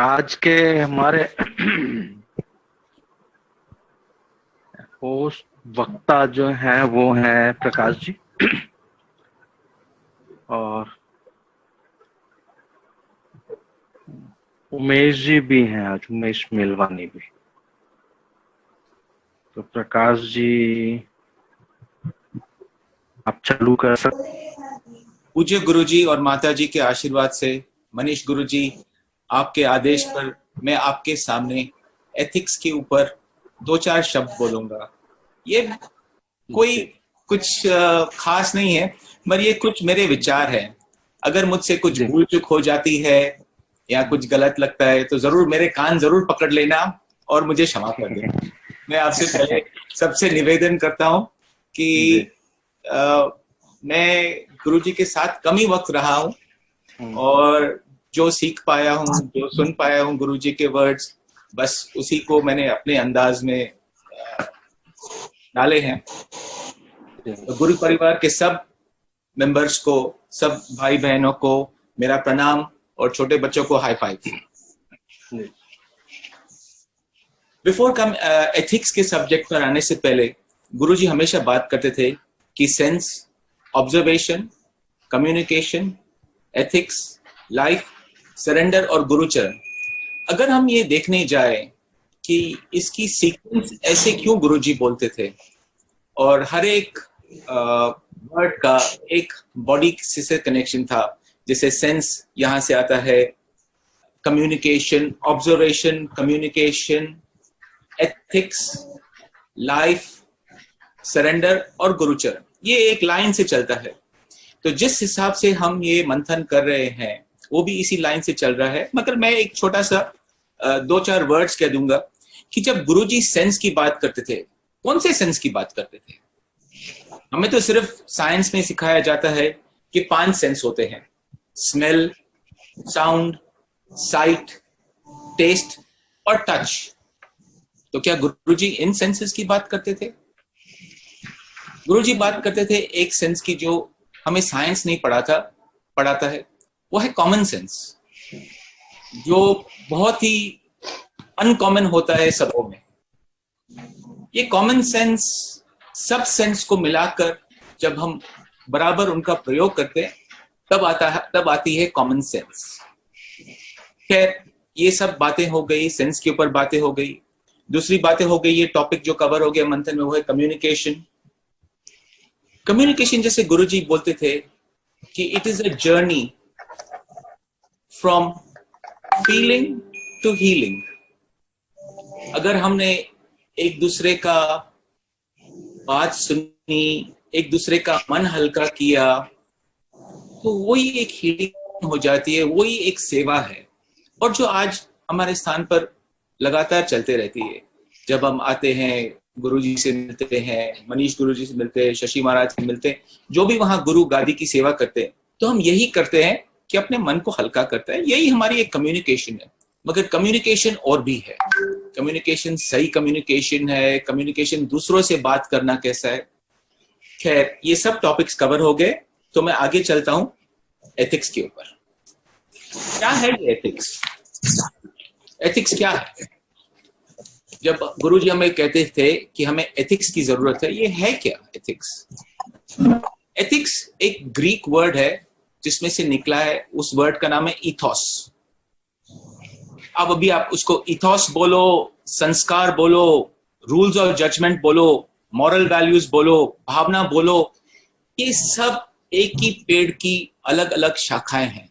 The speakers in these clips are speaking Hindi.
आज के हमारे होस्ट वक्ता जो हैं वो हैं प्रकाश जी और उमेश जी भी हैं। आज उमेश मेलवानी भी। तो प्रकाश जी आप चालू कर सकते। पूज्य गुरुजी और माताजी के आशीर्वाद से मनीष गुरुजी आपके आदेश पर मैं आपके सामने एथिक्स के ऊपर दो चार शब्द बोलूंगा। ये कोई कुछ खास नहीं है, मगर ये कुछ मेरे विचार हैं। अगर मुझसे कुछ भूल चूक हो जाती है या कुछ गलत लगता है तो जरूर मेरे कान जरूर पकड़ लेना और मुझे क्षमा कर देना। मैं आपसे पहले सबसे निवेदन करता हूँ कि मैं गुरुजी के साथ कम ही वक्त रहा हूँ और जो सीख पाया हूँ, जो सुन पाया हूँ गुरुजी के वर्ड्स, बस उसी को मैंने अपने अंदाज में डाले हैं। तो गुरु परिवार के सब मेंबर्स को, सब भाई बहनों को मेरा प्रणाम और छोटे बच्चों को हाई फाइव। बिफोर कम एथिक्स के सब्जेक्ट पर आने से पहले गुरुजी हमेशा बात करते थे कि sense, observation, communication, ethics, life, surrender और गुरुचरण। अगर हम ये देखने जाए कि इसकी सीक्वेंस ऐसे क्यों गुरुजी बोलते थे और हर एक वर्ड का एक बॉडी से कनेक्शन था। जैसे सेंस यहां से आता है, communication, observation, communication, ethics, life, surrender और गुरुचरण, ये एक लाइन से चलता है। तो जिस हिसाब से हम ये मंथन कर रहे हैं वो भी इसी लाइन से चल रहा है। मगर मैं एक छोटा सा दो चार वर्ड्स कह दूंगा कि जब गुरुजी सेंस की बात करते थे, कौन से सेंस की बात करते थे? हमें तो सिर्फ साइंस में सिखाया जाता है कि 5 सेंस होते हैं, स्मेल, साउंड, साइट, टेस्ट और टच। तो क्या गुरुजी इन सेंसेस की बात करते थे? गुरुजी बात करते थे एक सेंस की जो हमें साइंस नहीं पढ़ाता है, वो है कॉमन सेंस, जो बहुत ही अनकॉमन होता है सबों में। ये कॉमन सेंस सब सेंस को मिलाकर जब हम बराबर उनका प्रयोग करते हैं तब आती है कॉमन सेंस। खैर, ये सब बातें हो गई, सेंस के ऊपर बातें हो गई। दूसरी बातें हो गई, ये टॉपिक जो कवर हो गया मंथन में, वो है कम्युनिकेशन। कम्युनिकेशन जैसे गुरुजी बोलते थे कि it is a journey from feeling to healing. अगर हमने एक दूसरे का बात सुनी, एक दूसरे का मन हल्का किया, तो वही एक हीलिंग हो जाती है, वही एक सेवा है। और जो आज हमारे स्थान पर लगातार चलते रहती है। जब हम आते हैं, गुरुजी से मिलते हैं, मनीष गुरुजी से मिलते हैं, शशि महाराज से मिलते हैं, जो भी वहां गुरु गादी की सेवा करते हैं, तो हम यही करते हैं कि अपने मन को हल्का करता है। यही हमारी एक कम्युनिकेशन है। मगर कम्युनिकेशन और भी है। कम्युनिकेशन सही कम्युनिकेशन है, कम्युनिकेशन दूसरों से बात करना कैसा है। खैर, ये सब टॉपिक्स कवर हो गए, तो मैं आगे चलता हूं एथिक्स के ऊपर। क्या है ये एथिक्स? एथिक्स क्या है? जब गुरुजी हमें कहते थे कि हमें एथिक्स की जरूरत है, ये है क्या एथिक्स? एथिक्स एक ग्रीक वर्ड है जिसमें से निकला है, उस वर्ड का नाम है इथोस। अब अभी आप उसको इथोस बोलो, संस्कार बोलो, रूल्स ऑफ जजमेंट बोलो, मॉरल वैल्यूज बोलो, भावना बोलो, ये सब एक ही पेड़ की अलग अलग शाखाएं हैं।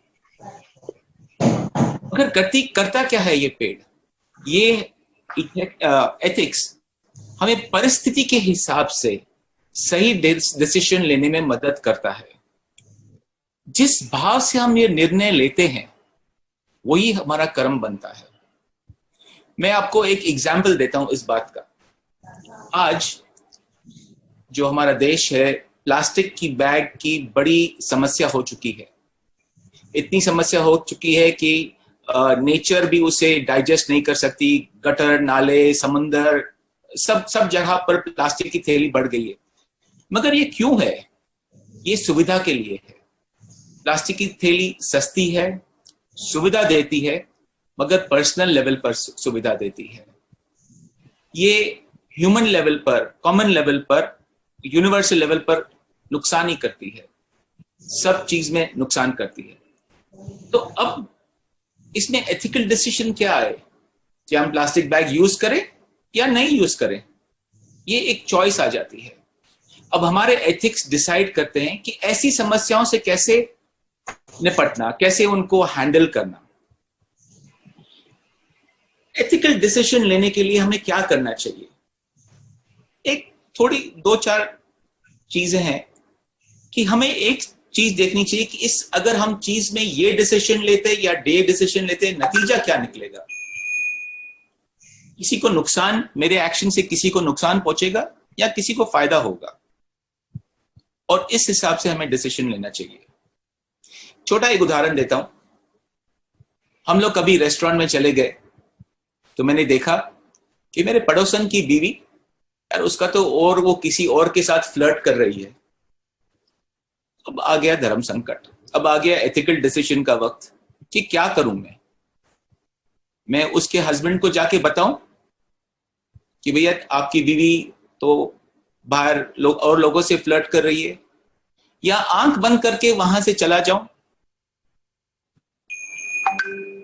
मगर गति करता क्या है ये पेड़? ये एथिक्स हमें परिस्थिति के हिसाब से सही डिसीजन लेने में मदद करता है। जिस भाव से हम ये निर्णय लेते हैं वही हमारा कर्म बनता है। मैं आपको एक एग्जाम्पल देता हूं इस बात का। आज जो हमारा देश है, प्लास्टिक की बैग की बड़ी समस्या हो चुकी है। इतनी समस्या हो चुकी है कि नेचर भी उसे डाइजेस्ट नहीं कर सकती। गटर, नाले, समंदर, सब जगह पर प्लास्टिक की थैली बढ़ गई है। मगर ये क्यों है? ये सुविधा के लिए है। प्लास्टिक की थैली सस्ती है, सुविधा देती है, मगर पर्सनल लेवल पर सुविधा देती है। ये ह्यूमन लेवल पर, कॉमन लेवल पर, यूनिवर्सल लेवल पर नुकसान ही करती है, सब चीज में नुकसान करती है। तो अब इसमें एथिकल डिसीजन क्या है कि हम प्लास्टिक बैग यूज करें या नहीं यूज करें, ये एक चॉइस आ जाती है। अब हमारे एथिक्स डिसाइड करते हैं कि ऐसी समस्याओं से कैसे निपटना, कैसे उनको हैंडल करना। एथिकल डिसीजन लेने के लिए हमें क्या करना चाहिए? एक थोड़ी 2-4 चीजें हैं कि हमें एक चीज देखनी चाहिए कि इस अगर हम चीज में ये डिसीजन लेते या डे डिसीजन लेते, नतीजा क्या निकलेगा। किसी को नुकसान, मेरे एक्शन से किसी को नुकसान पहुंचेगा या किसी को फायदा होगा, और इस हिसाब से हमें डिसीजन लेना चाहिए। छोटा एक उदाहरण देता हूं। हम लोग कभी रेस्टोरेंट में चले गए तो मैंने देखा कि मेरे पड़ोसन की बीवी, यार उसका तो और वो किसी और के साथ फ्लर्ट कर रही है। अब आ गया धर्म संकट, अब आ गया एथिकल डिसीजन का वक्त कि क्या करूं मैं उसके हस्बैंड को जाके बताऊं कि भैया आपकी बीवी तो बाहर लोगों से फ्लर्ट कर रही है, या आंख बंद करके वहां से चला जाऊं,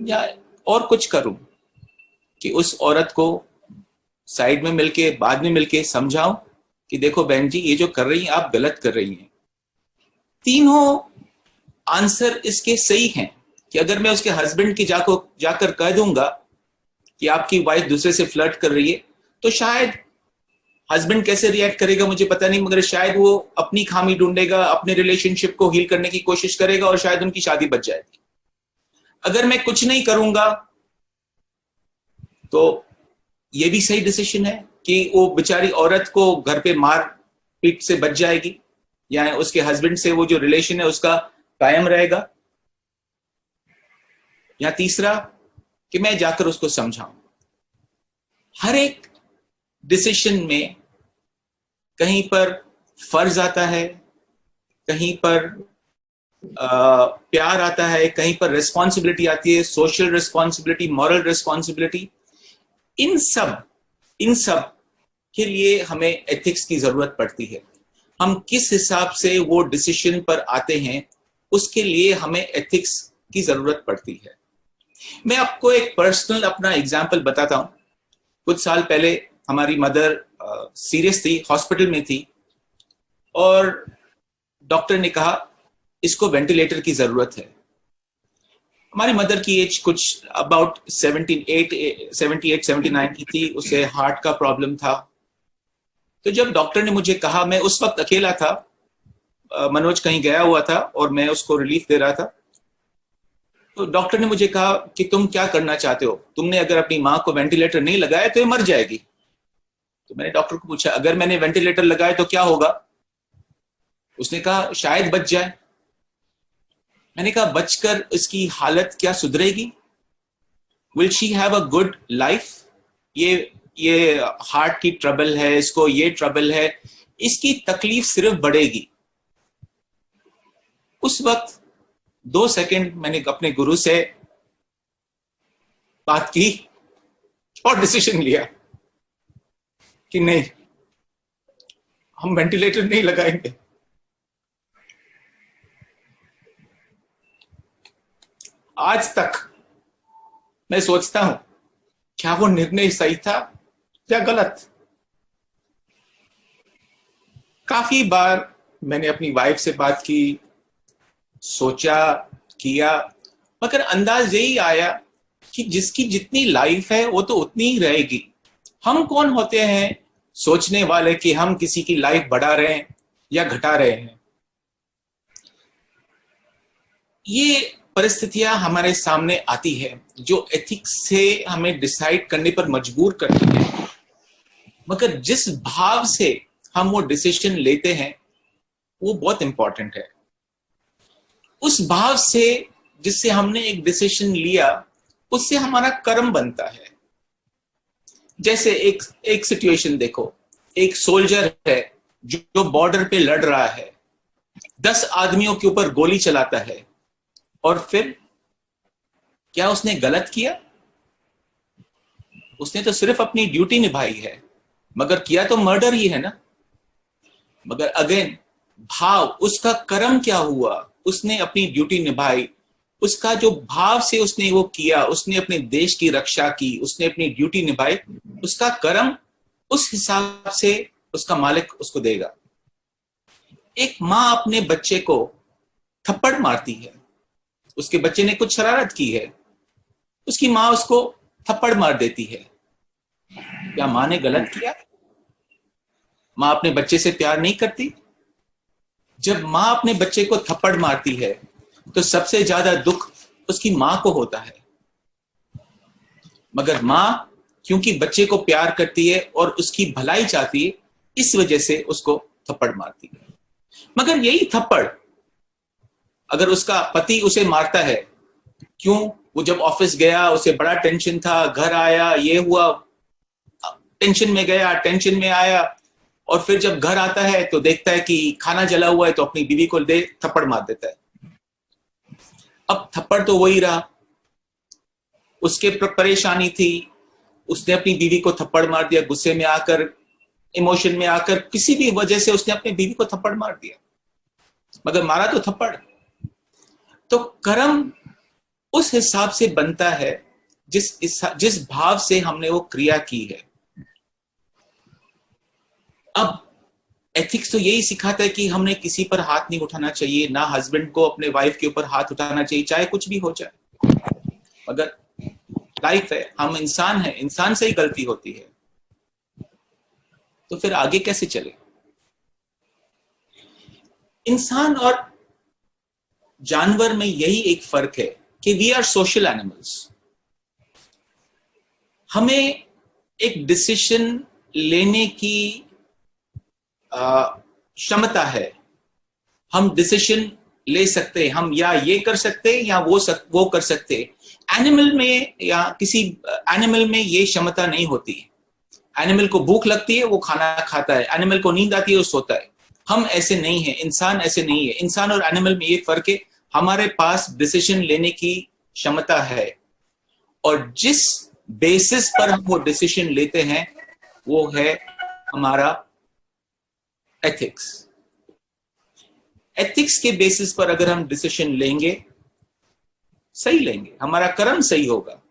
या और कुछ करूं कि उस औरत को साइड में मिलके, बाद में मिलके समझाऊं कि देखो बहन जी, ये जो कर रही हैं आप गलत कर रही हैं। तीनों आंसर इसके सही हैं कि अगर मैं उसके हस्बैंड की जाकर कह दूंगा कि आपकी वाइफ दूसरे से फ्लर्ट कर रही है, तो शायद हस्बैंड कैसे रिएक्ट करेगा मुझे पता नहीं, मगर शायद वो अपनी खामी ढूंढेगा, अपने रिलेशनशिप को हील करने की कोशिश करेगा और शायद उनकी शादी बच जाएगी। अगर मैं कुछ नहीं करूंगा तो ये भी सही डिसीजन है कि वो बेचारी औरत को घर पे मार पीट से बच जाएगी, या उसके हस्बैंड से वो जो रिलेशन है उसका कायम रहेगा। या तीसरा कि मैं जाकर उसको समझाऊं। हर एक डिसीजन में कहीं पर फर्ज आता है, कहीं पर प्यार आता है, कहीं पर रिस्पॉन्सिबिलिटी आती है, सोशल रिस्पॉन्सिबिलिटी, मॉरल रिस्पॉन्सिबिलिटी। इन सब के लिए हमें एथिक्स की जरूरत पड़ती है। हम किस हिसाब से वो डिसीजन पर आते हैं, उसके लिए हमें एथिक्स की जरूरत पड़ती है। मैं आपको एक पर्सनल अपना एग्जाम्पल बताता हूं। कुछ साल पहले हमारी मदर सीरियस थी, हॉस्पिटल में थी, और डॉक्टर ने कहा इसको वेंटिलेटर की जरूरत है। हमारी मदर की एज कुछ अबाउट 78-79 की थी, उसे हार्ट का प्रॉब्लम था। तो जब डॉक्टर ने मुझे कहा, मैं उस वक्त अकेला था, मनोज कहीं गया हुआ था और मैं उसको रिलीफ दे रहा था, तो डॉक्टर ने मुझे कहा कि तुम क्या करना चाहते हो, तुमने अगर अपनी माँ को वेंटिलेटर नहीं लगाया तो ये मर जाएगी। तो मैंने डॉक्टर को पूछा अगर मैंने वेंटिलेटर लगाया तो क्या होगा? उसने कहा शायद बच जाए। मैंने कहा बचकर इसकी हालत क्या सुधरेगी? Will she have a good life? ये हार्ट की ट्रबल है, इसको ये ट्रबल है, इसकी तकलीफ सिर्फ बढ़ेगी। उस वक्त 2 सेकंड मैंने अपने गुरु से बात की और डिसीजन लिया कि नहीं, हम वेंटिलेटर नहीं लगाएंगे। आज तक मैं सोचता हूं क्या वो निर्णय सही था या गलत। काफी बार मैंने अपनी वाइफ से बात की, सोचा, किया, मगर अंदाज यही आया कि जिसकी जितनी लाइफ है वो तो उतनी ही रहेगी। हम कौन होते हैं सोचने वाले कि हम किसी की लाइफ बढ़ा रहे हैं या घटा रहे हैं। ये परिस्थितियां हमारे सामने आती है जो एथिक्स से हमें डिसाइड करने पर मजबूर करती है, मगर जिस भाव से हम वो डिसीजन लेते हैं वो बहुत इंपॉर्टेंट है। उस भाव से जिससे हमने एक डिसीजन लिया, उससे हमारा कर्म बनता है। जैसे एक सिचुएशन देखो, एक सोल्जर है जो बॉर्डर पे लड़ रहा है, 10 आदमियों के ऊपर गोली चलाता है, और फिर क्या उसने गलत किया? उसने तो सिर्फ अपनी ड्यूटी निभाई है, मगर किया तो मर्डर ही है ना। मगर अगेन भाव, उसका कर्म क्या हुआ, उसने अपनी ड्यूटी निभाई, उसका जो भाव से उसने वो किया, उसने अपने देश की रक्षा की, उसने अपनी ड्यूटी निभाई, उसका कर्म उस हिसाब से उसका मालिक उसको देगा। एक माँ अपने बच्चे को थप्पड़ मारती है, उसके बच्चे ने कुछ शरारत की है, उसकी माँ उसको थप्पड़ मार देती है। क्या माँ ने गलत किया? माँ अपने बच्चे से प्यार नहीं करती? जब माँ अपने बच्चे को थप्पड़ मारती है तो सबसे ज्यादा दुख उसकी माँ को होता है। मगर माँ क्योंकि बच्चे को प्यार करती है और उसकी भलाई चाहती है, इस वजह से उसको थप्पड़ मारती है। मगर यही थप्पड़ अगर उसका पति उसे मारता है, क्यों? वो जब ऑफिस गया, उसे बड़ा टेंशन था, घर आया, ये हुआ, टेंशन में गया, टेंशन में आया, और फिर जब घर आता है तो देखता है कि खाना जला हुआ है, तो अपनी बीवी को दे थप्पड़ मार देता है। अब थप्पड़ तो वही रहा, उसके परेशानी थी, उसने अपनी बीवी को थप्पड़ मार दिया, गुस्से में आकर, इमोशन में आकर, किसी भी वजह से उसने अपनी बीवी को थप्पड़ मार दिया, मगर मारा तो थप्पड़। तो कर्म उस हिसाब से बनता है जिस भाव से हमने वो क्रिया की है। अब एथिक्स तो यही सिखाता है कि हमने किसी पर हाथ नहीं उठाना चाहिए, ना हस्बैंड को अपने वाइफ के ऊपर हाथ उठाना चाहिए, चाहे कुछ भी हो जाए। मगर लाइफ है, हम इंसान हैं, इंसान से ही गलती होती है, तो फिर आगे कैसे चले? इंसान और जानवर में यही एक फर्क है कि वी आर सोशल एनिमल्स। हमें एक डिसीजन लेने की क्षमता है, हम डिसीजन ले सकते हैं, हम या ये कर सकते हैं या वो कर सकते हैं। एनिमल में या किसी एनिमल में ये क्षमता नहीं होती है। एनिमल को भूख लगती है, वो खाना खाता है, एनिमल को नींद आती है, वो सोता है। हम ऐसे नहीं है, इंसान ऐसे नहीं है। इंसान और एनिमल में ये फर्क है, हमारे पास डिसीजन लेने की क्षमता है, और जिस बेसिस पर हम वो डिसीजन लेते हैं वो है हमारा एथिक्स। एथिक्स के बेसिस पर अगर हम डिसीजन लेंगे, सही लेंगे, हमारा कर्म सही होगा।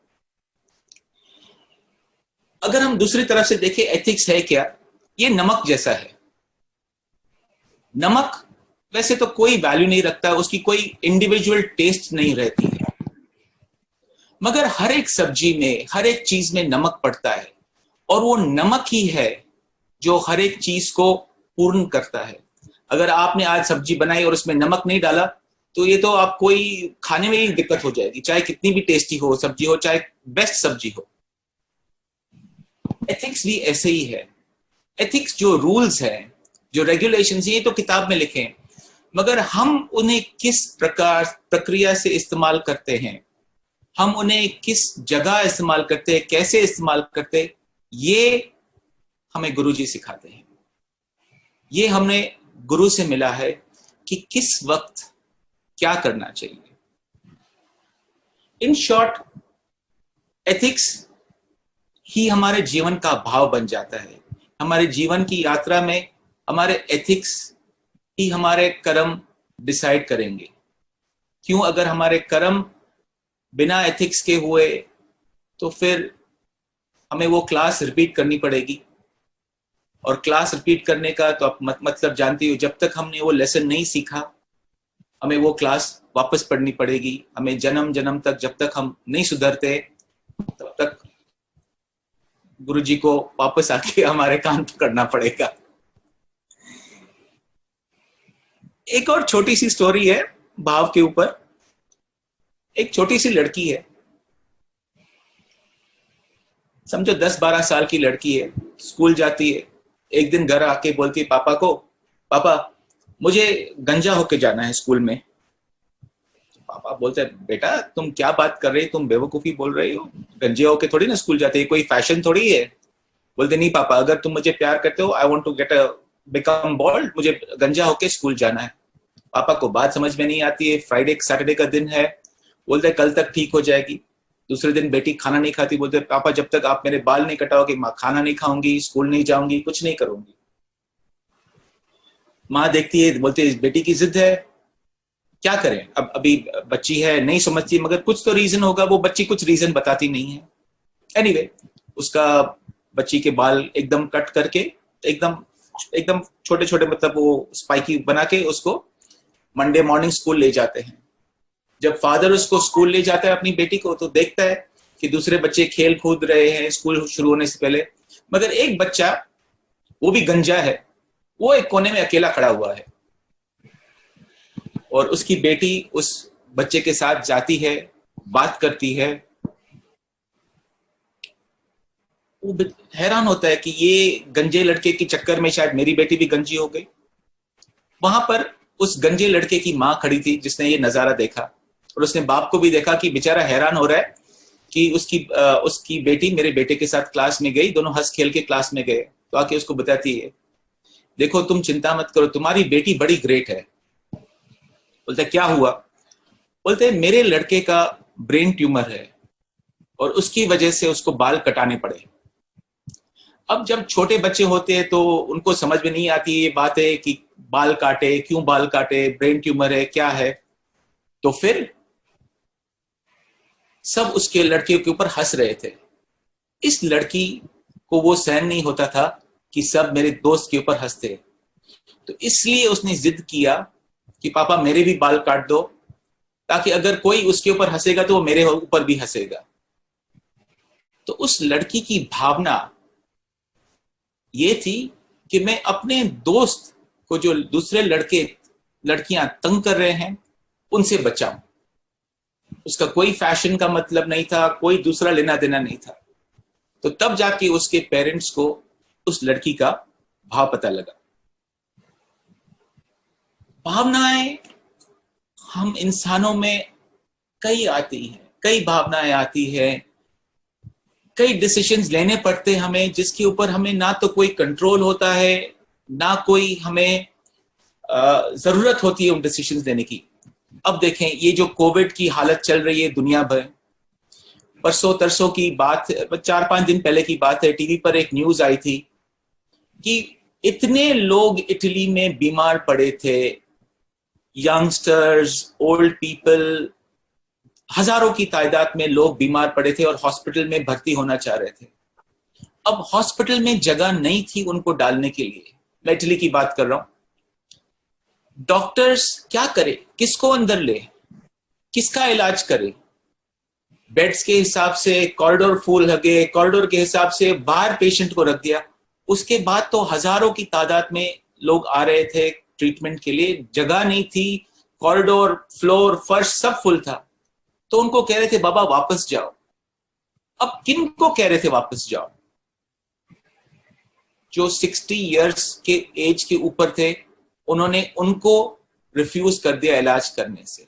अगर हम दूसरी तरफ से देखें, एथिक्स है क्या? ये नमक जैसा है। नमक वैसे तो कोई वैल्यू नहीं रखता, उसकी कोई इंडिविजुअल टेस्ट नहीं रहती है, मगर हर एक सब्जी में, हर एक चीज में नमक पड़ता है, और वो नमक ही है जो हर एक चीज को पूर्ण करता है। अगर आपने आज सब्जी बनाई और उसमें नमक नहीं डाला, तो ये तो आप कोई खाने में ही दिक्कत हो जाएगी, चाहे कितनी भी टेस्टी हो सब्जी हो, चाहे बेस्ट सब्जी हो। एथिक्स भी ऐसे ही है। एथिक्स जो रूल्स हैं, जो रेगुलेशंस, ये तो किताब में लिखे हैं, मगर हम उन्हें किस प्रकार प्रक्रिया से इस्तेमाल करते हैं, हम उन्हें किस जगह इस्तेमाल करते हैं, कैसे इस्तेमाल करते हैं, ये हमें गुरुजी सिखाते हैं। ये हमने गुरु से मिला है कि किस वक्त क्या करना चाहिए। इन शॉर्ट, एथिक्स ही हमारे जीवन का भाव बन जाता है। हमारे जीवन की यात्रा में हमारे एथिक्स ही हमारे कर्म डिसाइड करेंगे। क्यों? अगर हमारे कर्म बिना एथिक्स के हुए तो फिर हमें वो क्लास रिपीट करनी पड़ेगी, और क्लास रिपीट करने का तो आप मतलब जानती हो, जब तक हमने वो लेसन नहीं सीखा, हमें वो क्लास वापस पढ़नी पड़ेगी। हमें जन्म जन्म तक, जब तक हम नहीं सुधरते, तब तक गुरुजी को वापस आके हमारे कान पकड़ना पड़ेगा। एक और छोटी सी स्टोरी है भाव के ऊपर। एक छोटी सी लड़की है, समझो 10-12 साल की लड़की है, स्कूल जाती है। एक दिन घर आके बोलती है पापा को, पापा मुझे गंजा होके जाना है स्कूल में। पापा बोलते हैं, बेटा तुम क्या बात कर रही हो, तुम बेवकूफी बोल रही हो, गंजे होके थोड़ी ना स्कूल जाते, कोई फैशन थोड़ी है। बोलते नहीं पापा, अगर तुम मुझे प्यार करते हो, I want to become bald, मुझे गंजा होके स्कूल जाना है। पापा को बात समझ में नहीं आती है। फ्राइडे सैटरडे का दिन है, बोलते कल तक ठीक हो जाएगी। दूसरे दिन बेटी खाना नहीं खाती, बोलते पापा जब तक आप मेरे बाल नहीं कटाओगे माँ खाना नहीं खाऊंगी, स्कूल नहीं जाऊंगी, कुछ नहीं करूंगी। माँ देखती है, बोलती है बेटी की जिद है, क्या करें, अब अभी बच्ची है नहीं समझती, मगर कुछ तो रीजन होगा, वो बच्ची कुछ रीजन बताती नहीं है। एनीवे उसका बच्ची के बाल एकदम कट करके एकदम एकदम छोटे छोटे, मतलब वो स्पाइकी बना के उसको मंडे मॉर्निंग स्कूल ले जाते हैं। जब फादर उसको स्कूल ले जाता है अपनी बेटी को, तो देखता है कि दूसरे बच्चे खेल कूद रहे हैं स्कूल शुरू होने से पहले, मगर एक बच्चा, वो भी गंजा है, वो एक कोने में अकेला खड़ा हुआ है। और उसकी बेटी उस बच्चे के साथ जाती है, बात करती है। वो हैरान होता है कि ये गंजे लड़के के चक्कर में शायद मेरी बेटी भी गंजी हो गई। वहां पर उस गंजे लड़के की माँ खड़ी थी जिसने ये नजारा देखा, और उसने बाप को भी देखा कि बेचारा हैरान हो रहा है कि उसकी बेटी मेरे बेटे के साथ क्लास में गई, दोनों हंस खेल के क्लास में गए। तो आके उसको बताती है, देखो तुम चिंता मत करो, तुम्हारी बेटी बड़ी ग्रेट है। बोलते क्या हुआ? बोलते मेरे लड़के का ब्रेन ट्यूमर है और उसकी वजह से उसको बाल कटाने पड़े। अब जब छोटे बच्चे होते हैं तो उनको समझ में नहीं आती ये बात है कि बाल काटे, क्यों बाल काटे, ब्रेन ट्यूमर है, क्या है। तो फिर सब उसके लड़के के ऊपर हंस रहे थे। इस लड़की को वो सहन नहीं होता था कि सब मेरे दोस्त के ऊपर हंसते, तो इसलिए उसने जिद किया कि पापा मेरे भी बाल काट दो, ताकि अगर कोई उसके ऊपर हंसेगा तो वो मेरे ऊपर भी हंसेगा। तो उस लड़की की भावना ये थी कि मैं अपने दोस्त को, जो दूसरे लड़के लड़कियां तंग कर रहे हैं, उनसे बचाऊं। उसका कोई फैशन का मतलब नहीं था, कोई दूसरा लेना देना नहीं था। तो तब जाके उसके पेरेंट्स को उस लड़की का भाव पता लगा। भावनाएं हम इंसानों में कई आती हैं, कई भावनाएं आती हैं, कई डिसीजंस लेने पड़ते हैं हमें, जिसके ऊपर हमें ना तो कोई कंट्रोल होता है, ना कोई हमें जरूरत होती है उन डिसीजंस लेने की। अब देखें ये जो कोविड की हालत चल रही है दुनिया भर, परसों तरसों की बात, 4-5 दिन पहले की बात है, टीवी पर एक न्यूज आई थी कि इतने लोग इटली में बीमार पड़े थे, यंगस्टर्स, ओल्ड पीपल, हजारों की तादाद में लोग बीमार पड़े थे और हॉस्पिटल में भर्ती होना चाह रहे थे। अब हॉस्पिटल में जगह नहीं थी उनको डालने के लिए। मैं इटली की बात कर रहा हूं। डॉक्टर्स क्या करे, किसको अंदर ले, किसका इलाज करे? बेड्स के हिसाब से कॉरिडोर फुल लगे, कॉरिडोर के हिसाब से बाहर पेशेंट को रख दिया। उसके बाद तो हजारों की तादाद में लोग आ रहे थे ट्रीटमेंट के लिए, जगह नहीं थी, कॉरिडोर, फ्लोर, फर्श सब फुल था। तो उनको कह रहे थे बाबा वापस जाओ। अब किन को कह रहे थे वापस जाओ? जो 60 इयर्स के एज के ऊपर थे, उन्होंने उनको रिफ्यूज कर दिया इलाज करने से।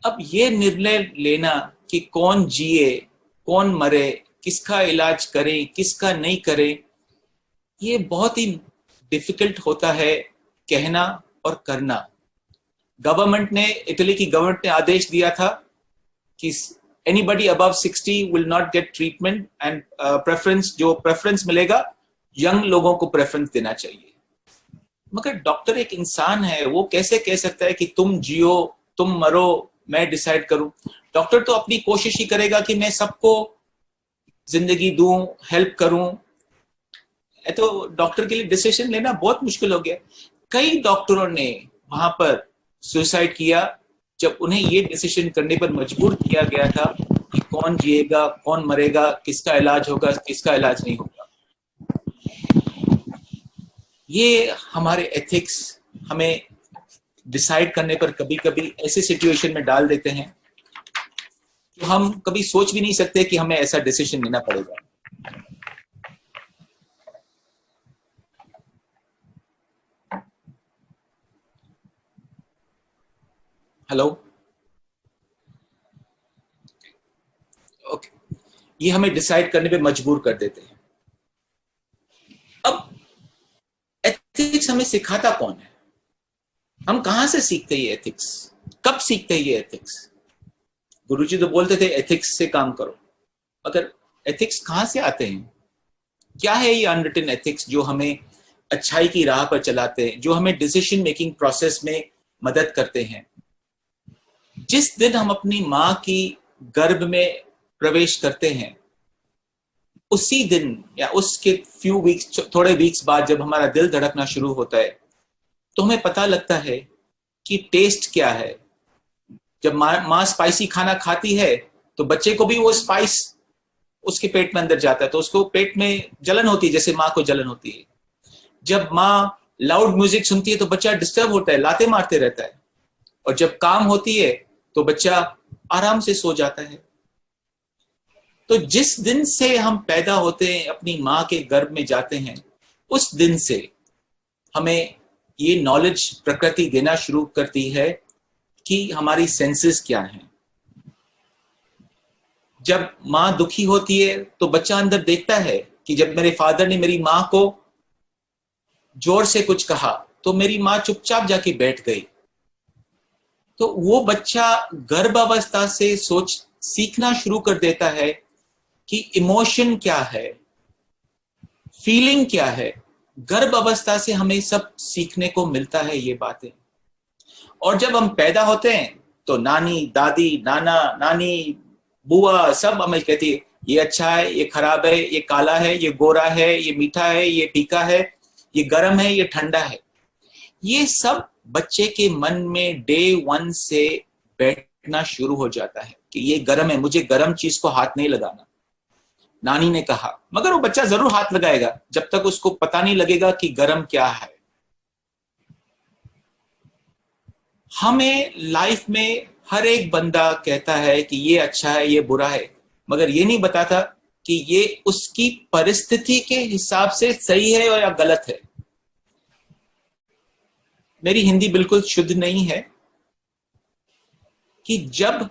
अब ये निर्णय लेना कि कौन जिए कौन मरे, किसका इलाज करें किसका नहीं करें, ये बहुत ही डिफिकल्ट होता है कहना और करना। गवर्नमेंट ने, इटली की गवर्नमेंट ने आदेश दिया था कि anybody above 60 will not gate treatment and preference, जो प्रेफरेंस मिलेगा यंग लोगों को प्रेफरेंस देना चाहिए। मगर डॉक्टर एक इंसान है, वो कैसे कह सकता है कि तुम जियो तुम मरो मैं डिसाइड करूं? डॉक्टर तो अपनी कोशिश ही करेगा कि मैं सबको जिंदगी दूं, हेल्प करूं। तो डॉक्टर के लिए डिसीजन लेना बहुत मुश्किल हो गया। कई डॉक्टरों ने वहां पर सुसाइड किया जब उन्हें ये डिसीजन करने पर मजबूर किया गया था कि कौन जिएगा कौन मरेगा, किसका इलाज होगा किसका इलाज नहीं होगा। ये हमारे एथिक्स हमें डिसाइड करने पर कभी कभी ऐसे सिचुएशन में डाल देते हैं कि हम कभी सोच भी नहीं सकते कि हमें ऐसा डिसीजन लेना पड़ेगा। Hello, okay. ये हमें डिसाइड करने पे मजबूर कर देते हैं। अब एथिक्स हमें सिखाता कौन है? हम कहां से सीखते हैं ये एथिक्स? कब सीखते हैं ये एथिक्स? गुरुजी तो बोलते थे एथिक्स से काम करो, मगर एथिक्स कहाँ से आते हैं? क्या है ये अनरिटन एथिक्स जो हमें अच्छाई की राह पर चलाते हैं, जो हमें डिसीजन मेकिंग प्रोसेस में मदद करते हैं? जिस दिन हम अपनी माँ की गर्भ में प्रवेश करते हैं, उसी दिन या उसके फ्यू वीक्स, थोड़े वीक्स बाद जब हमारा दिल धड़कना शुरू होता है, तो हमें पता लगता है कि टेस्ट क्या है। जब माँ स्पाइसी खाना खाती है तो बच्चे को भी वो स्पाइस उसके पेट में अंदर जाता है, तो उसको पेट में जलन होती है, जैसे माँ को जलन होती है। जब माँ लाउड म्यूजिक सुनती है तो बच्चा डिस्टर्ब होता है, लाते मारते रहता है। और जब काम होती है तो बच्चा आराम से सो जाता है। तो जिस दिन से हम पैदा होते हैं, अपनी माँ के गर्भ में जाते हैं, उस दिन से हमें ये नॉलेज प्रकृति देना शुरू करती है कि हमारी सेंसेस क्या हैं। जब माँ दुखी होती है तो बच्चा अंदर देखता है कि जब मेरे फादर ने मेरी माँ को जोर से कुछ कहा तो मेरी माँ चुपचाप जाके बैठ गई। तो वो बच्चा गर्भ अवस्था से सोच सीखना शुरू कर देता है कि इमोशन क्या है, फीलिंग क्या है। गर्भ अवस्था से हमें सब सीखने को मिलता है ये बातें। और जब हम पैदा होते हैं तो नानी, दादी, नाना, नानी, बुआ सब हमें कहती है ये अच्छा है, ये खराब है, ये काला है, ये गोरा है, ये मीठा है, ये फीका है, ये गर्म है, ये ठंडा है। ये सब बच्चे के मन में डे 1 से बैठना शुरू हो जाता है कि ये गर्म है, मुझे गर्म चीज को हाथ नहीं लगाना, नानी ने कहा। मगर वो बच्चा जरूर हाथ लगाएगा जब तक उसको पता नहीं लगेगा कि गर्म क्या है। हमें लाइफ में हर एक बंदा कहता है कि ये अच्छा है, ये बुरा है, मगर ये नहीं बताता कि ये उसकी परिस्थिति के हिसाब से सही है या गलत है। मेरी हिंदी बिल्कुल शुद्ध नहीं है कि जब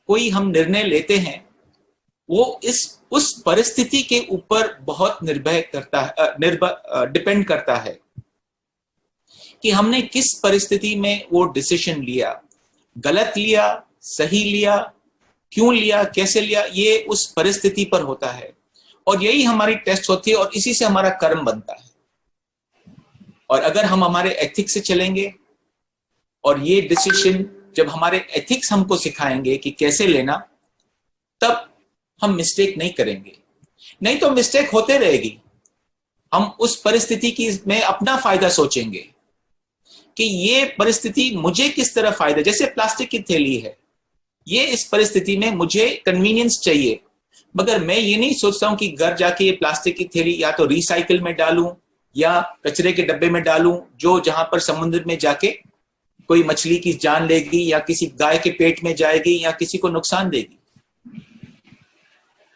कोई हम निर्णय लेते हैं वो उस परिस्थिति के ऊपर बहुत डिपेंड करता है कि हमने किस परिस्थिति में वो डिसीजन लिया, गलत लिया, सही लिया, क्यों लिया, कैसे लिया, ये उस परिस्थिति पर होता है। और यही हमारी टेस्ट होती है और इसी से हमारा कर्म बनता है। और अगर हम हमारे एथिक्स से चलेंगे और ये डिसीजन जब हमारे एथिक्स हमको सिखाएंगे कि कैसे लेना, तब हम मिस्टेक नहीं करेंगे। नहीं तो मिस्टेक होते रहेगी। हम उस परिस्थिति की में अपना फायदा सोचेंगे कि ये परिस्थिति मुझे किस तरह फायदा, जैसे प्लास्टिक की थैली है, ये इस परिस्थिति में मुझे कन्वीनियंस चाहिए, मगर मैं ये नहीं सोचता हूं कि घर जाके ये प्लास्टिक की थैली या तो रिसाइकिल में डालूं या कचरे के डब्बे में डालूं, जो जहां पर समुद्र में जाके कोई मछली की जान लेगी या किसी गाय के पेट में जाएगी या किसी को नुकसान देगी।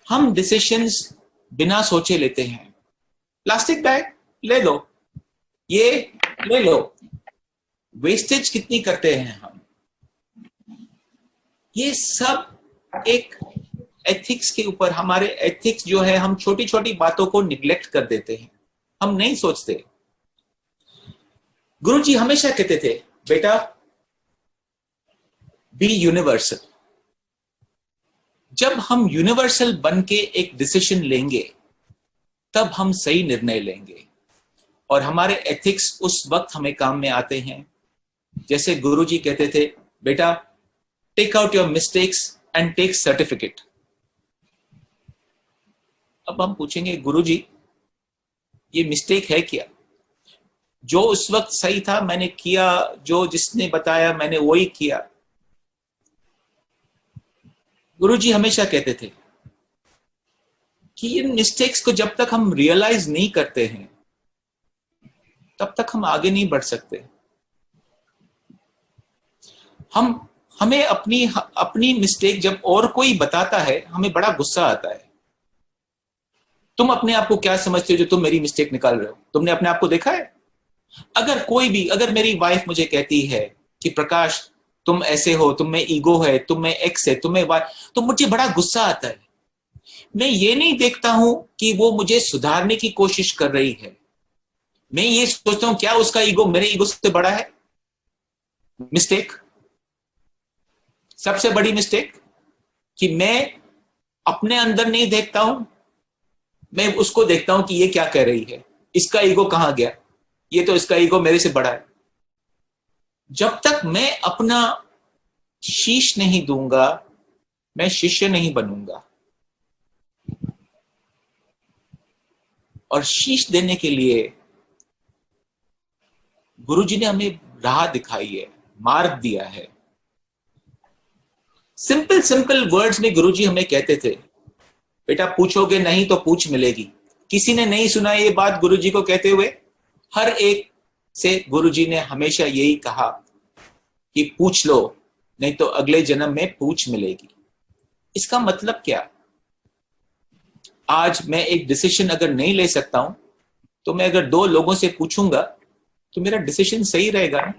हम डिसीजंस बिना सोचे लेते हैं। प्लास्टिक बैग ले लो, ये ले लो, वेस्टेज कितनी करते हैं हम। ये सब एक एथिक्स के ऊपर, हमारे एथिक्स जो है, हम छोटी छोटी बातों को निग्लेक्ट कर देते हैं, हम नहीं सोचते। गुरुजी हमेशा कहते थे, बेटा बी यूनिवर्सल। जब हम यूनिवर्सल बन के एक डिसीजन लेंगे तब हम सही निर्णय लेंगे और हमारे एथिक्स उस वक्त हमें काम में आते हैं। जैसे गुरुजी कहते थे, बेटा take out your mistakes and take certificate. अब हम पूछेंगे, गुरुजी ये मिस्टेक है क्या? जो उस वक्त सही था मैंने किया, जो जिसने बताया मैंने वही किया। गुरुजी हमेशा कहते थे कि इन मिस्टेक्स को जब तक हम रियलाइज नहीं करते हैं तब तक हम आगे नहीं बढ़ सकते। हमें अपनी मिस्टेक जब और कोई बताता है, हमें बड़ा गुस्सा आता है। तुम अपने आप को क्या समझते हो जो तुम मेरी मिस्टेक निकाल रहे हो? तुमने अपने आप को देखा है? अगर मेरी वाइफ मुझे कहती है कि प्रकाश तुम ऐसे हो, तुम में ईगो है, तुम में एक्स है, तुम में वाई, तो मुझे बड़ा गुस्सा आता है। मैं ये नहीं देखता हूं कि वो मुझे सुधारने की कोशिश कर रही है। मैं ये सोचता हूं क्या उसका ईगो मेरे ईगो से बड़ा है? मिस्टेक। सबसे बड़ी मिस्टेक कि मैं अपने अंदर नहीं देखता हूं, मैं उसको देखता हूं कि ये क्या कह रही है, इसका ईगो कहां गया, ये तो इसका ईगो मेरे से बड़ा है। जब तक मैं अपना शीश नहीं दूंगा, मैं शिष्य नहीं बनूंगा। और शीश देने के लिए गुरुजी ने हमें राह दिखाई है, मार्ग दिया है। सिंपल सिंपल वर्ड्स में गुरुजी हमें कहते थे, बेटा पूछोगे नहीं तो पूछ मिलेगी। किसी ने नहीं सुना ये बात गुरुजी को कहते हुए? हर एक से गुरुजी ने हमेशा यही कहा कि पूछ लो, नहीं तो अगले जन्म में पूछ मिलेगी। इसका मतलब क्या? आज मैं एक डिसीजन अगर नहीं ले सकता हूं, तो मैं अगर 2 लोगों से पूछूंगा तो मेरा डिसीजन सही रहेगा ना?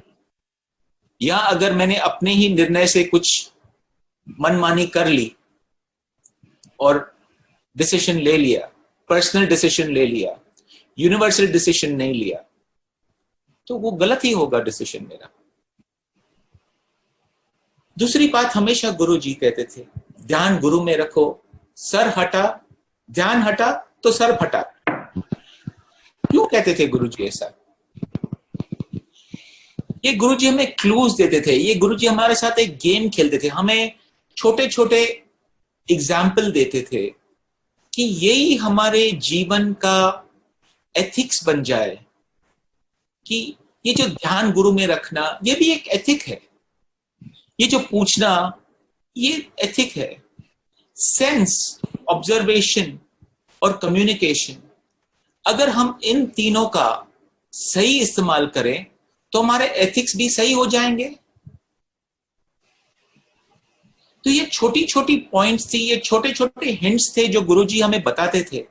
या अगर मैंने अपने ही निर्णय से कुछ मनमानी कर ली और डिसीजन ले लिया, पर्सनल डिसीजन ले लिया, यूनिवर्सल डिसीजन नहीं लिया, तो वो गलत ही होगा डिसीजन मेरा। दूसरी बात हमेशा गुरु जी कहते थे, ध्यान गुरु में रखो, सर हटा, ध्यान हटा तो सर फटा। क्यों कहते थे गुरु जी ऐसा? ये गुरु जी हमें क्लूज देते थे, ये गुरु जी हमारे साथ एक गेम खेलते थे, हमें छोटे छोटे एग्जाम्पल देते थे कि यही हमारे जीवन का एथिक्स बन जाए, कि ये जो ध्यान गुरु में रखना ये भी एक एथिक है, ये जो पूछना ये एथिक है। सेंस, ऑब्जर्वेशन और कम्युनिकेशन, अगर हम इन तीनों का सही इस्तेमाल करें तो हमारे एथिक्स भी सही हो जाएंगे। तो ये छोटी छोटी पॉइंट्स थी, ये छोटे छोटे हिंट्स थे जो गुरुजी हमें बताते थे।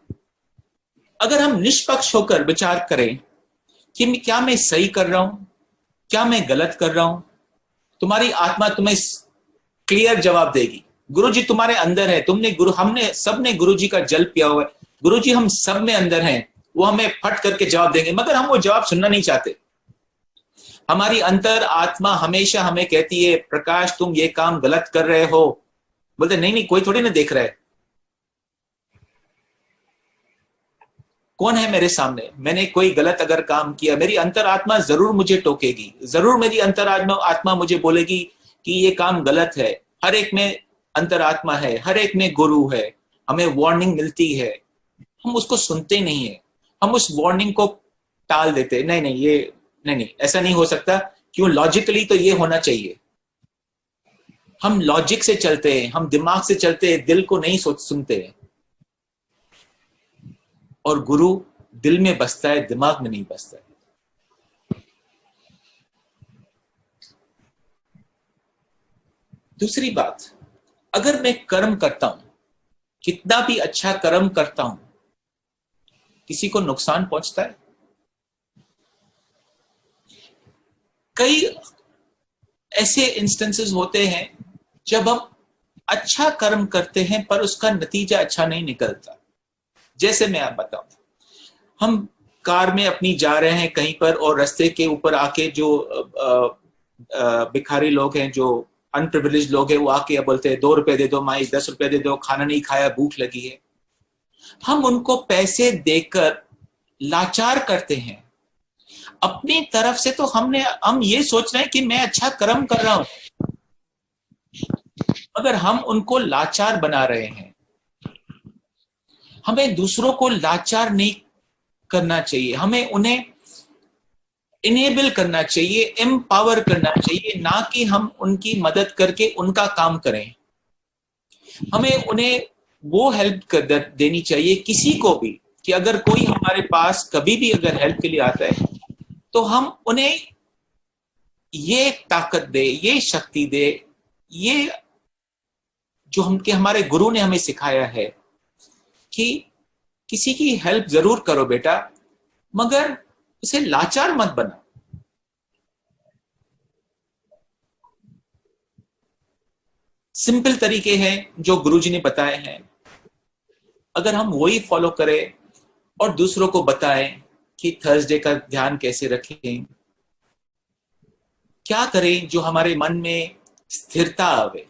अगर हम निष्पक्ष होकर विचार करें कि क्या मैं सही कर रहा हूं, क्या मैं गलत कर रहा हूं, तुम्हारी आत्मा तुम्हें क्लियर जवाब देगी। गुरुजी तुम्हारे अंदर है, हमने सबने गुरुजी का जल पिया हुआ है, गुरुजी हम सब में अंदर हैं, वो हमें फट करके जवाब देंगे, मगर हम वो जवाब सुनना नहीं चाहते। हमारी अंतर आत्मा हमेशा हमें कहती है, प्रकाश तुम ये काम गलत कर रहे हो। बोलते नहीं नहीं, कोई थोड़ी ना देख रहा है, कौन है मेरे सामने, मैंने कोई गलत अगर काम किया, मेरी अंतरात्मा जरूर मुझे टोकेगी, जरूर मेरी अंतरात्मा मुझे बोलेगी कि ये काम गलत है। हर एक में अंतरात्मा है, हर एक में गुरु है, हमें वार्निंग मिलती है, हम उसको सुनते नहीं है, हम उस वार्निंग को टाल देते, नहीं नहीं ये नहीं ऐसा नहीं हो सकता, क्यों, लॉजिकली तो ये होना चाहिए। हम लॉजिक से चलते हैं, हम दिमाग से चलते हैं, दिल को नहीं सुनते हैं। और गुरु दिल में बसता है, दिमाग में नहीं बसता है। दूसरी बात, अगर मैं कर्म करता हूं, कितना भी अच्छा कर्म करता हूं, किसी को नुकसान पहुंचता है। कई ऐसे इंस्टेंसेस होते हैं जब हम अच्छा कर्म करते हैं पर उसका नतीजा अच्छा नहीं निकलता। जैसे मैं आप बताऊं, हम कार में अपनी जा रहे हैं कहीं पर और रास्ते के ऊपर आके जो भिखारी लोग हैं, जो अनप्रिविलेज्ड लोग हैं, वो आके बोलते हैं 2 रुपए दे दो माई, 10 रुपए दे दो, खाना नहीं खाया, भूख लगी है। हम उनको पैसे देकर लाचार करते हैं। अपनी तरफ से तो हम ये सोच रहे हैं कि मैं अच्छा कर्म कर रहा हूं, मगर हम उनको लाचार बना रहे हैं। हमें दूसरों को लाचार नहीं करना चाहिए, हमें उन्हें इनेबल करना चाहिए, एम्पावर करना चाहिए, ना कि हम उनकी मदद करके उनका काम करें। हमें उन्हें वो हेल्प कर देनी चाहिए, किसी को भी, कि अगर कोई हमारे पास कभी भी अगर हेल्प के लिए आता है तो हम उन्हें ये ताकत दे, ये शक्ति दे, ये जो हमारे गुरु ने हमें सिखाया है कि किसी की हेल्प जरूर करो बेटा, मगर उसे लाचार मत बना। सिंपल तरीके हैं जो गुरुजी ने बताए हैं, अगर हम वही फॉलो करें और दूसरों को बताएं कि थर्सडे का ध्यान कैसे रखें, क्या करें जो हमारे मन में स्थिरता आवे,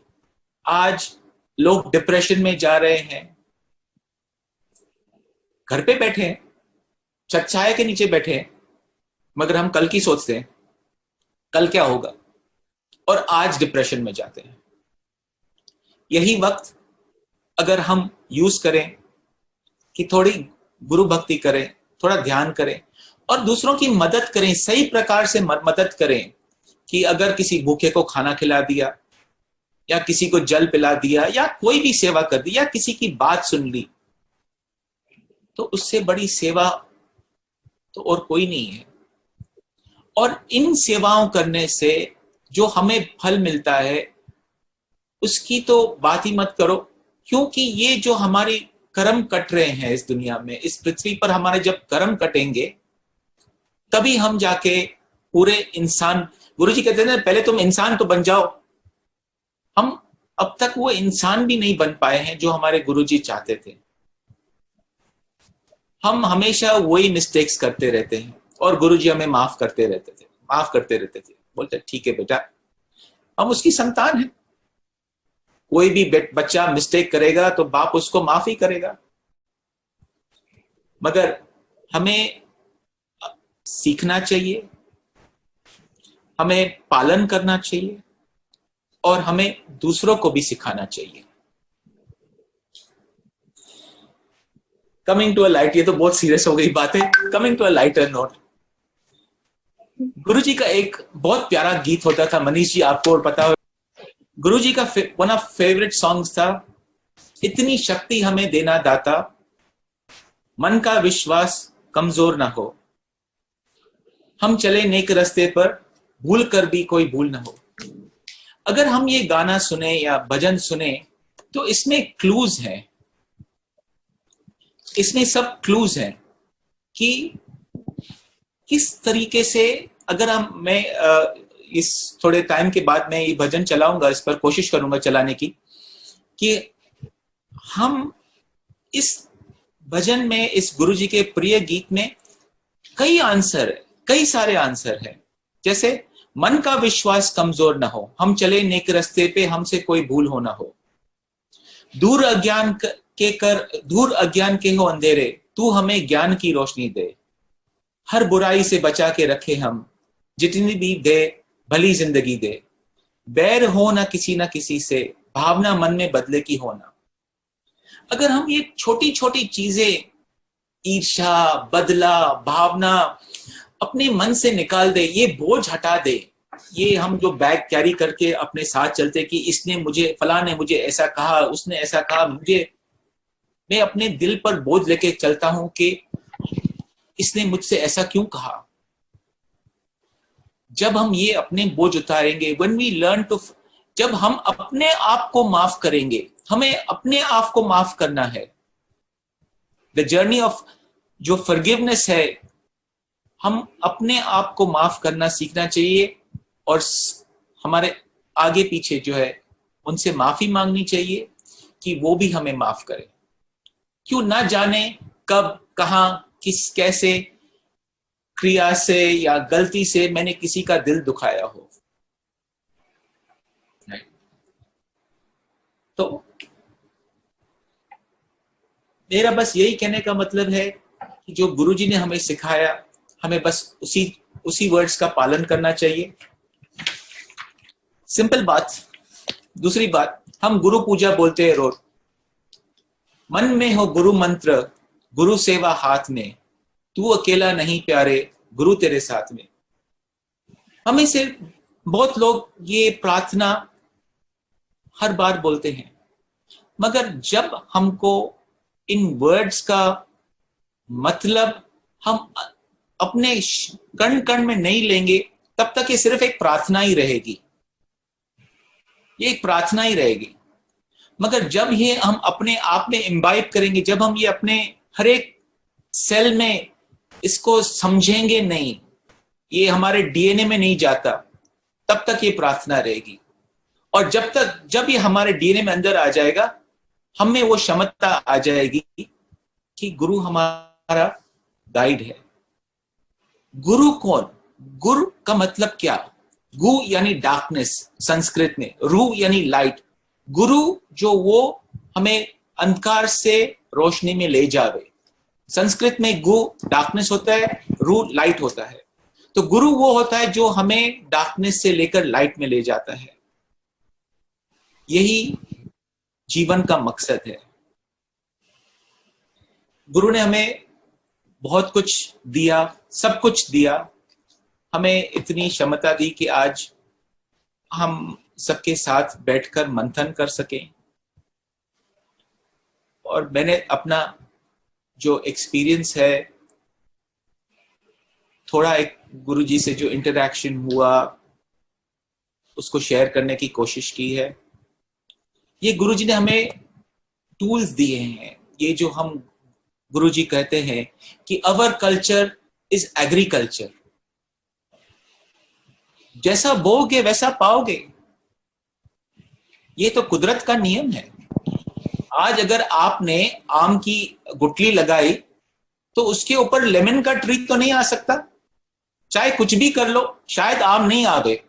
आज लोग डिप्रेशन में जा रहे हैं, घर पे बैठे हैं, छाया के नीचे बैठे हैं, मगर हम कल की सोचते हैं, कल क्या होगा, और आज डिप्रेशन में जाते हैं। यही वक्त अगर हम यूज करें कि थोड़ी गुरु भक्ति करें, थोड़ा ध्यान करें और दूसरों की मदद करें, सही प्रकार से मदद करें, कि अगर किसी भूखे को खाना खिला दिया या किसी को जल पिला दिया या कोई भी सेवा कर दी या किसी की बात सुन ली, तो उससे बड़ी सेवा तो और कोई नहीं है। और इन सेवाओं करने से जो हमें फल मिलता है उसकी तो बात ही मत करो, क्योंकि ये जो हमारे कर्म कट रहे हैं इस दुनिया में, इस पृथ्वी पर हमारे जब कर्म कटेंगे तभी हम जाके पूरे इंसान, गुरुजी कहते हैं ना, पहले तुम इंसान तो बन जाओ। हम अब तक वो इंसान भी नहीं बन पाए हैं जो हमारे गुरुजी चाहते थे। हम हमेशा वही मिस्टेक्स करते रहते हैं और गुरुजी हमें माफ करते रहते थे, बोलते ठीक है बेटा, हम उसकी संतान हैं। कोई भी बच्चा मिस्टेक करेगा तो बाप उसको माफ ही करेगा, मगर हमें सीखना चाहिए, हमें पालन करना चाहिए और हमें दूसरों को भी सिखाना चाहिए। कमिंग टू अ लाइट, ये तो बहुत सीरियस हो गई बात है, coming to a lighter note, Guruji का एक बहुत प्यारा गीत होता था, मनीष जी आपको और पता हो, गुरुजी का वन ऑफ फेवरेट सॉन्ग्स था, इतनी शक्ति हमें देना दाता, मन का विश्वास कमजोर ना हो, हम चले नेक रास्ते पर, भूल कर भी कोई भूल ना हो। अगर हम ये गाना सुने या भजन सुने तो इसमें क्लूज हैं, इसमें सब क्लूज हैं कि किस तरीके से, अगर मैं इस थोड़े टाइम के बाद मैं ये भजन चलाऊंगा, इस पर कोशिश करूंगा चलाने की, कि हम इस भजन में, इस गुरुजी के प्रिय गीत में कई सारे आंसर है। जैसे मन का विश्वास कमजोर ना हो, हम चले नेक रास्ते पे, हमसे कोई भूल हो ना हो, दूर अज्ञान के हो अंधेरे, तू हमें ज्ञान की रोशनी दे, हर बुराई से बचा के रखे हम, जितनी भी दे भली जिंदगी दे, बैर हो ना किसी से, भावना मन में बदले की होना। अगर हम ये छोटी छोटी चीजें, ईर्ष्या, बदला, भावना अपने मन से निकाल दे, ये बोझ हटा दे, ये हम जो बैग कैरी करके अपने साथ चलते कि इसने मुझे, फला ने मुझे ऐसा कहा, उसने ऐसा कहा, मैं अपने दिल पर बोझ लेके चलता हूं कि इसने मुझसे ऐसा क्यों कहा। जब हम ये अपने बोझ उतारेंगे, when we learn to, जब हम अपने आप को माफ करेंगे, हमें अपने आप को माफ करना है, द जर्नी ऑफ जो फॉरगिवनेस है, हम अपने आप को माफ करना सीखना चाहिए और हमारे आगे पीछे जो है उनसे माफी मांगनी चाहिए कि वो भी हमें माफ करें। क्यों ना जाने कब, कहां, किस, कैसे क्रिया से या गलती से मैंने किसी का दिल दुखाया हो। तो मेरा बस यही कहने का मतलब है कि जो गुरुजी ने हमें सिखाया, हमें बस उसी वर्ड्स का पालन करना चाहिए। सिंपल बात। दूसरी बात, हम गुरु पूजा बोलते हैं रोज, मन में हो गुरु मंत्र, गुरु सेवा हाथ में, तू अकेला नहीं प्यारे, गुरु तेरे साथ में। हमें से बहुत लोग ये प्रार्थना हर बार बोलते हैं, मगर जब हमको इन वर्ड्स का मतलब हम अपने कण कण में नहीं लेंगे, तब तक ये सिर्फ एक प्रार्थना ही रहेगी, ये एक प्रार्थना ही रहेगी। मगर जब ये हम अपने आप में इम्बाइब करेंगे, जब हम ये अपने हर एक सेल में इसको समझेंगे, नहीं, ये हमारे डीएनए में नहीं जाता, तब तक ये प्रार्थना रहेगी। और जब ये हमारे डीएनए में अंदर आ जाएगा, हमें वो क्षमता आ जाएगी कि गुरु हमारा गाइड है। गुरु कौन? गुरु का मतलब क्या? गु यानी डार्कनेस संस्कृत में, रू यानी लाइट, गुरु जो वो हमें अंधकार से रोशनी में ले जावे। संस्कृत में गु डार्कनेस होता है, रू लाइट होता है। तो गुरु वो होता है जो हमें डार्कनेस से लेकर लाइट में ले जाता है। यही जीवन का मकसद है। गुरु ने हमें बहुत कुछ दिया, सब कुछ दिया, हमें इतनी क्षमता दी कि आज हम सबके साथ बैठकर मंथन कर सकें। और मैंने अपना जो एक्सपीरियंस है, थोड़ा एक गुरुजी से जो इंटरैक्शन हुआ उसको शेयर करने की कोशिश की है। ये गुरुजी ने हमें टूल्स दिए हैं। ये जो हम गुरुजी कहते हैं कि अवर कल्चर इज एग्रीकल्चर, जैसा बोओगे वैसा पाओगे। ये तो कुदरत का नियम है। आज अगर आपने आम की गुठली लगाई तो उसके ऊपर लेमन का ट्री तो नहीं आ सकता। चाहे कुछ भी कर लो, शायद आम नहीं आवे,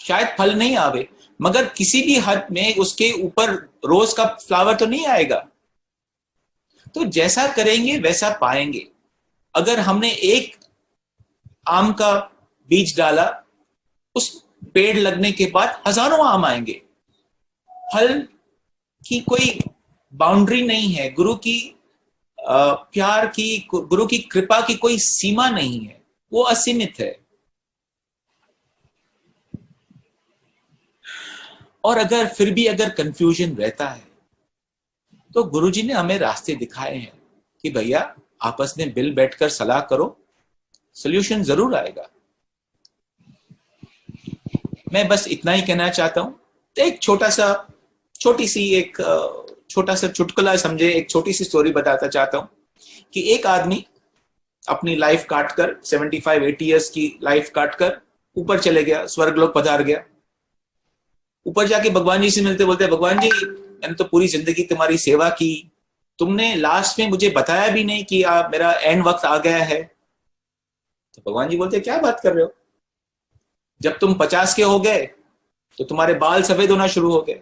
शायद फल नहीं आवे, मगर किसी भी हद में उसके ऊपर रोज का फ्लावर तो नहीं आएगा। तो जैसा करेंगे वैसा पाएंगे। अगर हमने एक आम का बीज डाला, उस पेड़ लगने के बाद हजारों आम आएंगे। फल की कोई बाउंड्री नहीं है, गुरु की प्यार की, गुरु की कृपा की कोई सीमा नहीं है, वो असीमित है। और अगर फिर भी अगर कंफ्यूजन रहता है तो गुरुजी ने हमें रास्ते दिखाए हैं कि भैया आपस में मिल बैठकर सलाह करो, सॉल्यूशन जरूर आएगा। मैं बस इतना ही कहना चाहता हूं। तो एक छोटा सा चुटकुला समझे, एक छोटी सी स्टोरी बताता चाहता हूं कि एक आदमी अपनी लाइफ काटकर 75-80 ईयर्स की लाइफ काटकर ऊपर चले गया, स्वर्गलोक पधार गया। ऊपर जाके भगवान जी से मिलते, बोलते भगवान जी मैंने तो पूरी जिंदगी तुम्हारी सेवा की, तुमने लास्ट में मुझे बताया भी नहीं कि मेरा एंड वक्त आ गया है। तो भगवान जी बोलते क्या बात कर रहे हो, जब तुम 50 के हो गए तो तुम्हारे बाल सफेद होना शुरू हो गए,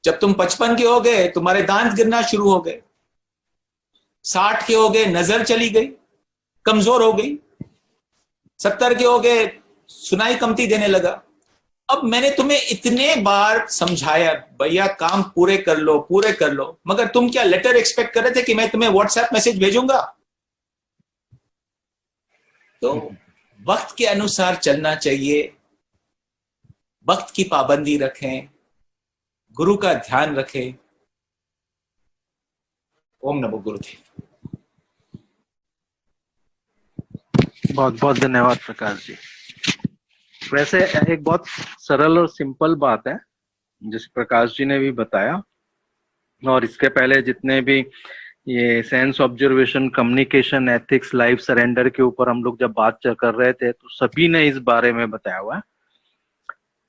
जब तुम 55 के हो गए तुम्हारे दांत गिरना शुरू हो गए, 60 के हो गए नजर चली गई, कमजोर हो गई, 70 के हो गए सुनाई कमती देने लगा। अब मैंने तुम्हें इतने बार समझाया भैया काम पूरे कर लो, पूरे कर लो, मगर तुम क्या लेटर एक्सपेक्ट कर रहे थे कि मैं तुम्हें व्हाट्सएप मैसेज भेजूंगा? तो वक्त के अनुसार चलना चाहिए, वक्त की पाबंदी रखें, गुरु का ध्यान रखें। ओम नमो गुरुदेव। बहुत बहुत धन्यवाद प्रकाश जी। वैसे एक बहुत सरल और सिंपल बात है जिस प्रकाश जी ने भी बताया, और इसके पहले जितने भी ये sense observation, communication, ethics, life surrender के ऊपर हम लोग जब बात कर रहे थे तो सभी ने इस बारे में बताया हुआ है।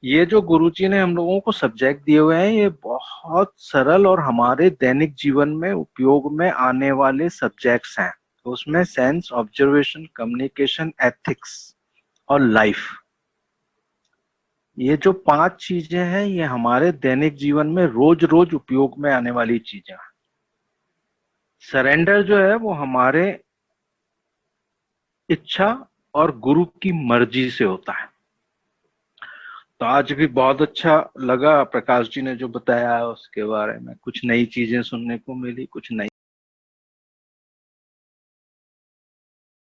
ये जो गुरुजी ने हम लोगों को सब्जेक्ट दिए हुए हैं ये बहुत सरल और हमारे दैनिक जीवन में उपयोग में आने वाले सब्जेक्ट्स हैं। तो उसमें सेंस, ऑब्जर्वेशन, कम्युनिकेशन, एथिक्स और लाइफ, ये जो 5 चीजें हैं ये हमारे दैनिक जीवन में रोज रोज उपयोग में आने वाली चीजें हैं। सरेंडर जो है वो हमारे इच्छा और गुरु की मर्जी से होता है। तो आज भी बहुत अच्छा लगा प्रकाश जी ने जो बताया उसके बारे में, कुछ नई चीजें सुनने को मिली, कुछ नई